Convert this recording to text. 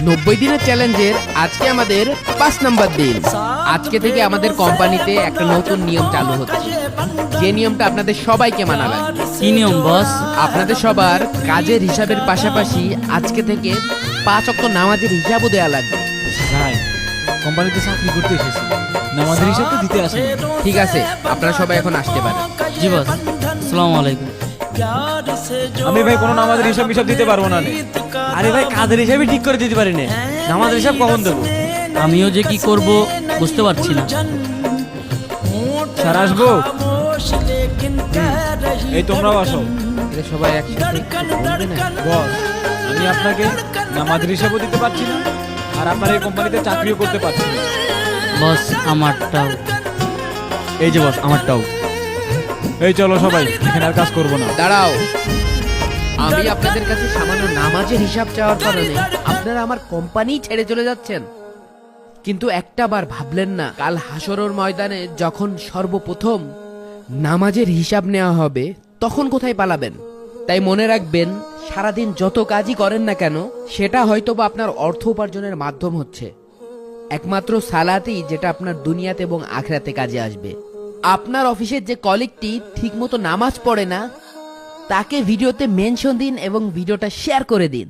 90 দিনের চ্যালেঞ্জের আজকে আমাদের 5 নাম্বার দিন। আজকে থেকে আমাদের কোম্পানিতে একটা নতুন নিয়ম চালু হচ্ছে, যে নিয়মটা আপনাদের সবাইকে মানা লাগবে। কি নিয়ম বস? আপনাদের সবার কাজের হিসাবের পাশাপাশি আজকে থেকে 5 ওয়াক্ত নামাজের হিসাবও দেওয়া লাগবে। ভাই, কোম্পানিতে চাকরি করতে এসেছি, নামাজের হিসাব তো দিতে আসেনি। ঠিক আছে, আপনারা সবাই এখন আসতে পারেন। জি বস, আসসালামু আলাইকুম। আমি ভাই কোনো নামাজের হিসাব দিতে পারবো না। আরে ভাই, কাদের হিসাবে ঠিক করে দিতে পারি না, নামাজের হিসাব কখন দেবো? আমিও যে কি করব বুঝতে পারছি না। স্যার আসবো? এই তোমরাও আসো। এরা সবাই একসাথে বলবে না? বস, আমি আপনাকে নামাজের হিসাবও দিতে পারছি না, আর আপনার এই কোম্পানিতে চাকরিও করতে পারছি না। বস আমারটাও। এই যে বস, আমারটাও। এই চলো সবাই, এখানে আর কাজ করবো না। দাঁড়াও, আমি আপনাদের কাছে সামান্য নামাজের হিসাব চাওয়ার কারণে আপনারা আমার কোম্পানি ছেড়ে চলে যাচ্ছেন? কিন্তু একটা বার ভাবলেন না, কাল হাসরের ময়দানে যখন সর্বপ্রথম নামাজের হিসাব নেওয়া হবে তখন কোথায় পালাবেন? তাই মনে রাখবেন, সারাদিন যত কাজই করেন না কেন সেটা হয়তোবা আপনার অর্থ উপার্জনের মাধ্যম হচ্ছে। একমাত্র সালাতই যেটা আপনার দুনিয়াতে এবং আখিরাতে কাজে আসবে। আপনার অফিসের যে কলিগটি ঠিকমতো নামাজ পড়ে না, তাকে ভিডিওতে মেনশন দিন এবং ভিডিওটা শেয়ার করে দিন।